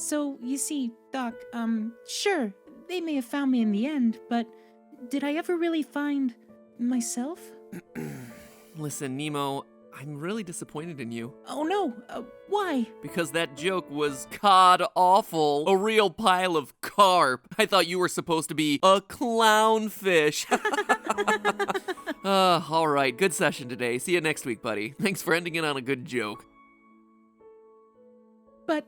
So, you see, Doc, sure, they may have found me in the end, but did I ever really find myself? Listen, Nemo, I'm really disappointed in you. Oh no, why? Because that joke was cod-awful. A real pile of carp. I thought you were supposed to be a clownfish. All right, good session today. See you next week, buddy. Thanks for ending it on a good joke. But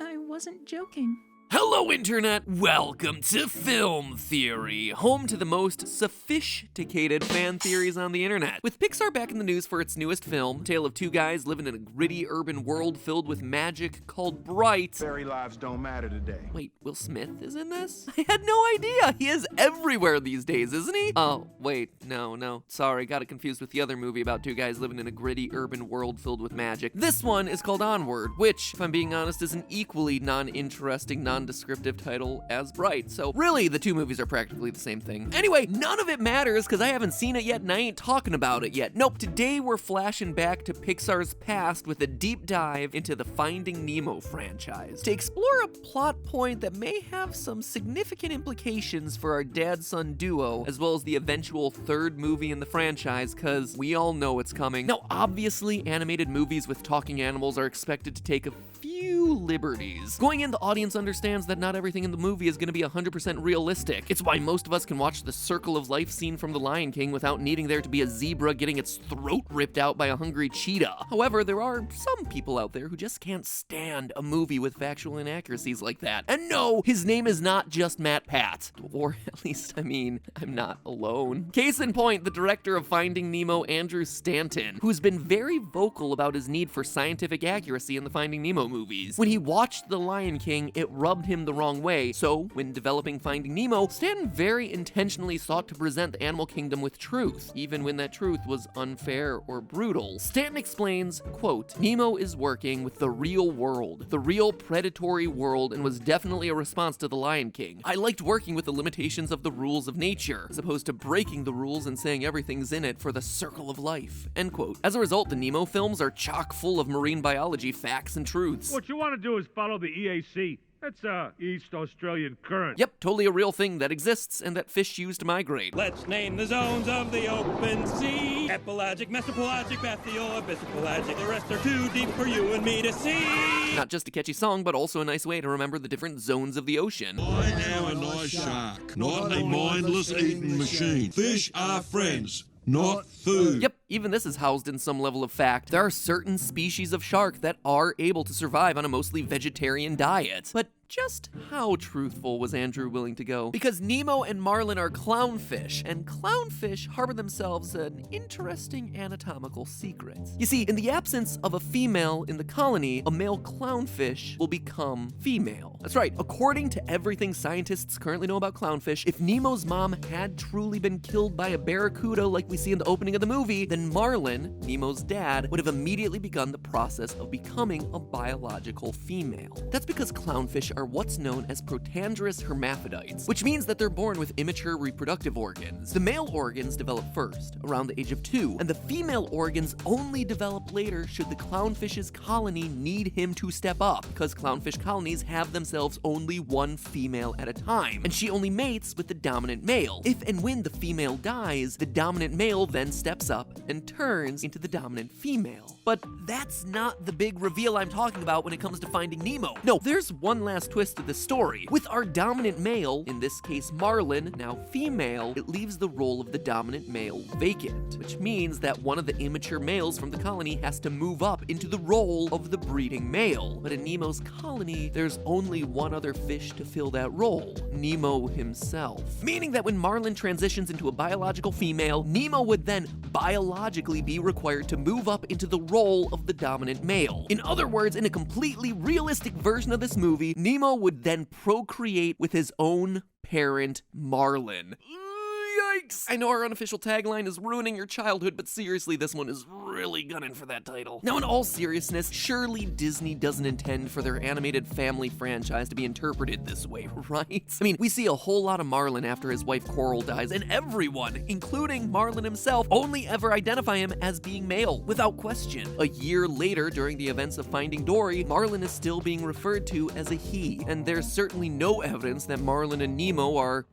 I wasn't joking. Hello, Internet! Welcome to Film Theory, home to the most sophisticated fan theories on the internet. With Pixar back in the news for its newest film, tale of two guys living in a gritty urban world filled with magic called Bright. Fairy lives don't matter today. Wait, Will Smith is in this? I had no idea! He is everywhere these days, isn't he? Oh, wait, no. Sorry, got it confused with the other movie about two guys living in a gritty urban world filled with magic. This one is called Onward, which, if I'm being honest, is an equally non-interesting, non-descriptive title as Bright. So really, the two movies are practically the same thing. Anyway, none of it matters because I haven't seen it yet and I ain't talking about it yet. Nope, today we're flashing back to Pixar's past with a deep dive into the Finding Nemo franchise to explore a plot point that may have some significant implications for our dad-son duo, as well as the eventual third movie in the franchise, because we all know it's coming. Now, obviously, animated movies with talking animals are expected to take a few liberties. Going in, the audience understands that not everything in the movie is going to be 100% realistic. It's why most of us can watch the circle of life scene from The Lion King without needing there to be a zebra getting its throat ripped out by a hungry cheetah. However, there are some people out there who just can't stand a movie with factual inaccuracies like that. And no, his name is not just Matpat. Or at least, I'm not alone. Case in point, the director of Finding Nemo, Andrew Stanton, who's been very vocal about his need for scientific accuracy in the Finding Nemo movies. When he watched The Lion King, it rubbed him the wrong way, so when developing Finding Nemo, Stanton very intentionally sought to present the animal kingdom with truth, even when that truth was unfair or brutal. Stanton explains, quote, "Nemo is working with the real world, the real predatory world, and was definitely a response to The Lion King. I liked working with the limitations of the rules of nature, as opposed to breaking the rules and saying everything's in it for the circle of life," end quote. As a result, the Nemo films are chock full of marine biology facts and truths. What you want to do is follow the EAC. That's East Australian Current. Yep, totally a real thing that exists and that fish use to migrate. Let's name the zones of the open sea. Epipelagic, mesopelagic, bathyol, abyssopelagic. The rest are too deep for you and me to see. Not just a catchy song, but also a nice way to remember the different zones of the ocean. I am a nice shark, not a mindless eating machine. Fish are friends, not food. Yep, even this is housed in some level of fact. There are certain species of shark that are able to survive on a mostly vegetarian diet. But just how truthful was Andrew willing to go? Because Nemo and Marlin are clownfish, and clownfish harbor themselves an interesting anatomical secret. You see, in the absence of a female in the colony, a male clownfish will become female. That's right, according to everything scientists currently know about clownfish, if Nemo's mom had truly been killed by a barracuda like we see in the opening of the movie, then Marlin, Nemo's dad, would have immediately begun the process of becoming a biological female. That's because clownfish are what's known as protandrous hermaphrodites, which means that they're born with immature reproductive organs. The male organs develop first, around the age of 2, and the female organs only develop later should the clownfish's colony need him to step up, because clownfish colonies have themselves only one female at a time, and she only mates with the dominant male. If and when the female dies, the dominant male then steps up and turns into the dominant female. But that's not the big reveal I'm talking about when it comes to Finding Nemo. No, there's one last twist to the story. With our dominant male, in this case Marlin, now female, it leaves the role of the dominant male vacant, which means that one of the immature males from the colony has to move up into the role of the breeding male. But in Nemo's colony, there's only one other fish to fill that role, Nemo himself. Meaning that when Marlin transitions into a biological female, Nemo would then biologically be required to move up into the role of the dominant male. In other words, in a completely realistic version of this movie, Nemo would then procreate with his own parent, Marlin. Yikes! I know our unofficial tagline is ruining your childhood, but seriously, this one is really gunning for that title. Now, in all seriousness, surely Disney doesn't intend for their animated family franchise to be interpreted this way, right? I mean, we see a whole lot of Marlin after his wife Coral dies, and everyone, including Marlin himself, only ever identify him as being male, without question. A year later, during the events of Finding Dory, Marlin is still being referred to as a he, and there's certainly no evidence that Marlin and Nemo are,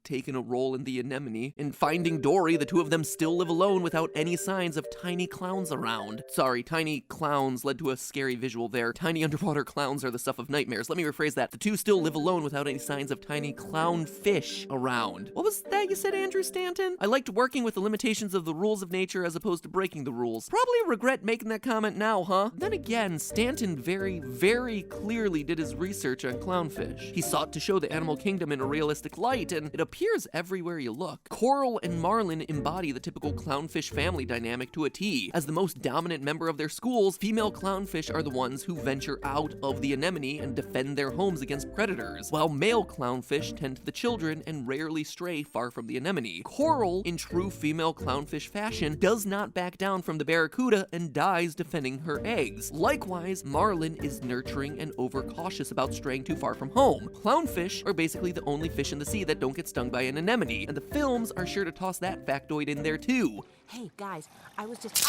taking a role in the anemone. In Finding Dory, the two of them still live alone without any signs of tiny clowns around. Sorry, tiny clowns led to a scary visual there. Tiny underwater clowns are the stuff of nightmares. Let me rephrase that. The two still live alone without any signs of tiny clownfish around. What was that you said, Andrew Stanton? I liked working with the limitations of the rules of nature as opposed to breaking the rules. Probably regret making that comment now, huh? Then again, Stanton very, very clearly did his research on clownfish. He sought to show the animal kingdom in a realistic light, and it appears everywhere you look. Coral and Marlin embody the typical clownfish family dynamic to a T. As the most dominant member of their schools, female clownfish are the ones who venture out of the anemone and defend their homes against predators, while male clownfish tend to the children and rarely stray far from the anemone. Coral, in true female clownfish fashion, does not back down from the barracuda and dies defending her eggs. Likewise, Marlin is nurturing and overcautious about straying too far from home. Clownfish are basically the only fish in the sea that don't get stung by an anemone, and the films are sure to toss that factoid in there too. Hey, guys, I was just...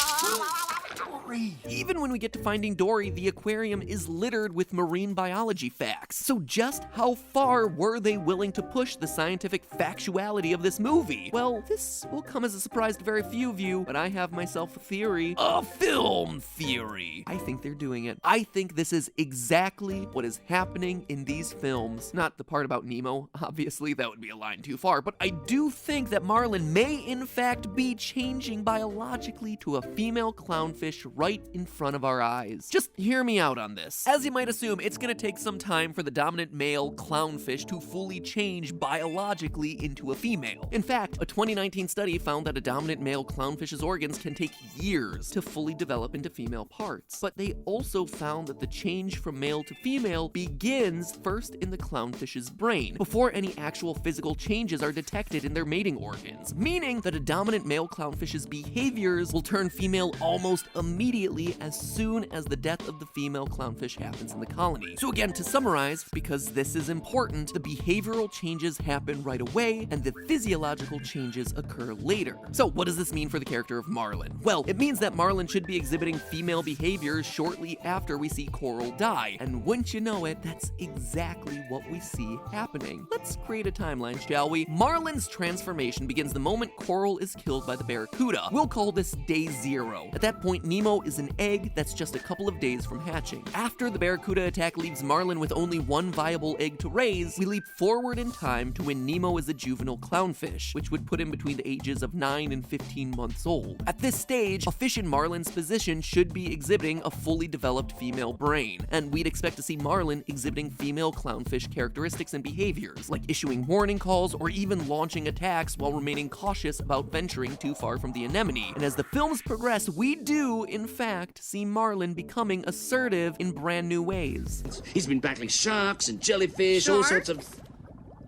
Dory! Even when we get to Finding Dory, the aquarium is littered with marine biology facts. So just how far were they willing to push the scientific factuality of this movie? Well, this will come as a surprise to very few of you, but I have myself a theory. A film theory! I think they're doing it. I think this is exactly what is happening in these films. Not the part about Nemo, obviously, that would be a line too far, but I do think that Marlin may in fact be changing biologically to a female clownfish right in front of our eyes. Just hear me out on this. As you might assume, it's gonna take some time for the dominant male clownfish to fully change biologically into a female. In fact, a 2019 study found that a dominant male clownfish's organs can take years to fully develop into female parts. But they also found that the change from male to female begins first in the clownfish's brain, before any actual physical changes are detected in their mating organs, meaning that a dominant male clownfish's behaviors will turn female almost immediately as soon as the death of the female clownfish happens in the colony. So again, to summarize, because this is important, the behavioral changes happen right away, and the physiological changes occur later. So what does this mean for the character of Marlin? Well, it means that Marlin should be exhibiting female behaviors shortly after we see Coral die, and wouldn't you know it, that's exactly what we see happening. Let's create a timeline, shall we? Marlin's transformation begins the moment Coral is killed by the barracuda. We'll call this day 0. At that point, Nemo is an egg that's just a couple of days from hatching. After the barracuda attack leaves Marlin with only one viable egg to raise, we leap forward in time to when Nemo is a juvenile clownfish, which would put him between the ages of 9 and 15 months old. At this stage, a fish in Marlin's position should be exhibiting a fully developed female brain, and we'd expect to see Marlin exhibiting female clownfish characteristics and behaviors, like issuing warning calls or even launching attacks while remaining cautious about venturing too far from the anemone. And as the films progress, we do, in fact, see Marlin becoming assertive in brand new ways. He's been battling sharks and jellyfish, all sorts of...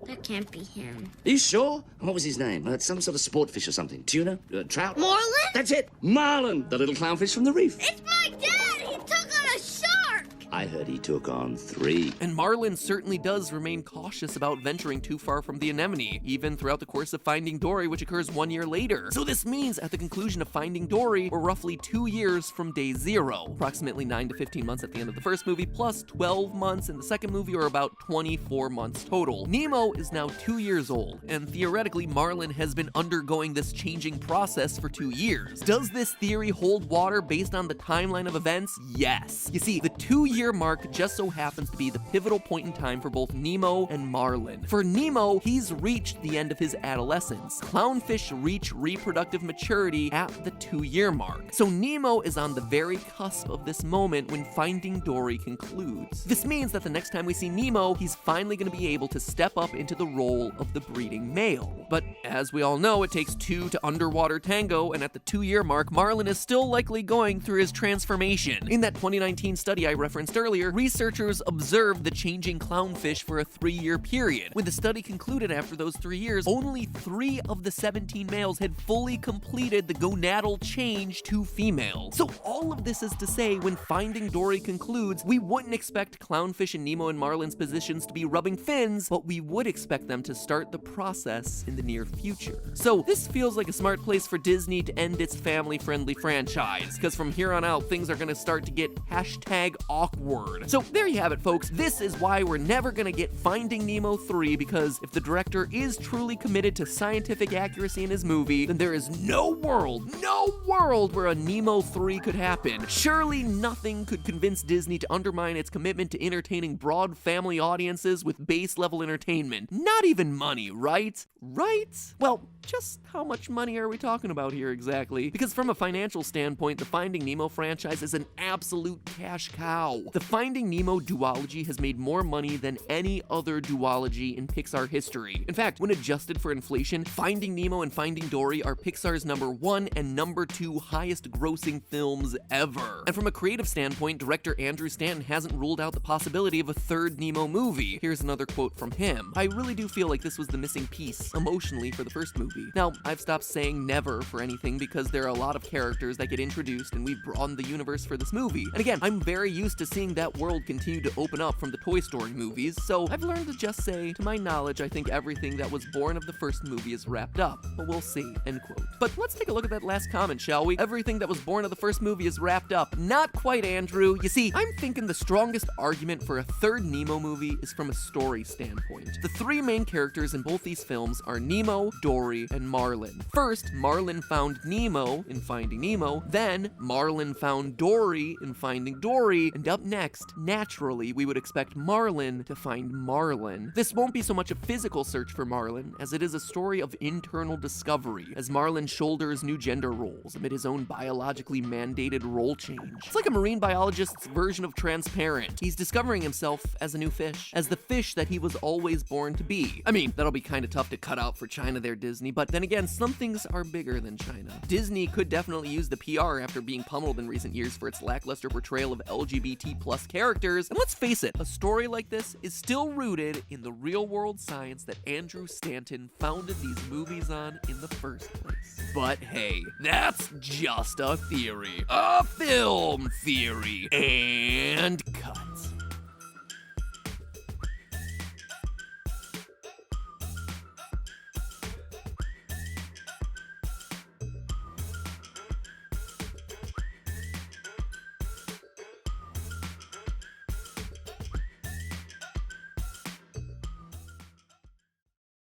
That can't be him. Are you sure? What was his name? Some sort of sport fish or something. Tuna? Trout? Marlin? That's it! Marlin! The little clownfish from the reef. It's my dad! He took on a shark! I heard he took on 3. And Marlin certainly does remain cautious about venturing too far from the anemone, even throughout the course of Finding Dory, which occurs 1 year later. So this means at the conclusion of Finding Dory, we're roughly 2 years from day 0, approximately 9 to 15 months at the end of the first movie, plus 12 months in the second movie, or about 24 months total. Nemo is now 2 years old, and theoretically, Marlin has been undergoing this changing process for 2 years. Does this theory hold water based on the timeline of events? Yes. You see, the 2-year mark just so happens to be the pivotal point in time for both Nemo and Marlin. For Nemo, he's reached the end of his adolescence. Clownfish reach reproductive maturity at the 2-year mark. So Nemo is on the very cusp of this moment when Finding Dory concludes. This means that the next time we see Nemo, he's finally going to be able to step up into the role of the breeding male. But as we all know, it takes 2 to underwater tango, and at the 2-year mark, Marlin is still likely going through his transformation. In that 2019 study I referenced discussed earlier, researchers observed the changing clownfish for a 3-year period. When the study concluded after those 3 years, only 3 of the 17 males had fully completed the gonadal change to female. So all of this is to say, when Finding Dory concludes, we wouldn't expect clownfish in Nemo and Marlin's positions to be rubbing fins, but we would expect them to start the process in the near future. So this feels like a smart place for Disney to end its family-friendly franchise, because from here on out, things are gonna start to get #awkward. So there you have it, folks. This is why we're never gonna get Finding Nemo 3, because if the director is truly committed to scientific accuracy in his movie, then there is no world where a Nemo 3 could happen. Surely nothing could convince Disney to undermine its commitment to entertaining broad family audiences with base-level entertainment. Not even money, right? Right? Well, just how much money are we talking about here exactly? Because from a financial standpoint, the Finding Nemo franchise is an absolute cash cow. The Finding Nemo duology has made more money than any other duology in Pixar history. In fact, when adjusted for inflation, Finding Nemo and Finding Dory are Pixar's #1 and #2 highest grossing films ever. And from a creative standpoint, director Andrew Stanton hasn't ruled out the possibility of a 3rd Nemo movie. Here's another quote from him. "I really do feel like this was the missing piece, emotionally, for the first movie. Now, I've stopped saying never for anything because there are a lot of characters that get introduced and we've broadened the universe for this movie. And again, I'm very used to seeing that world continue to open up from the Toy Story movies, so I've learned to just say, to my knowledge, I think everything that was born of the first movie is wrapped up, but we'll see," end quote. But let's take a look at that last comment, shall we? Everything that was born of the first movie is wrapped up. Not quite, Andrew. You see, I'm thinking the strongest argument for a 3rd Nemo movie is from a story standpoint. The 3 main characters in both these films are Nemo, Dory, and Marlin. First, Marlin found Nemo in Finding Nemo, then Marlin found Dory in Finding Dory, and up next, naturally, we would expect Marlin to find Marlin. This won't be so much a physical search for Marlin, as it is a story of internal discovery, as Marlin shoulders new gender roles amid his own biologically mandated role change. It's like a marine biologist's version of Transparent. He's discovering himself as a new fish, as the fish that he was always born to be. I mean, that'll be kind of tough to cut out for China there, Disney, but then again, some things are bigger than China. Disney could definitely use the PR after being pummeled in recent years for its lackluster portrayal of LGBT+ characters, and let's face it, a story like this is still rooted in the real-world science that Andrew Stanton founded these movies on in the first place. But hey, that's just a theory. A film theory. And cut.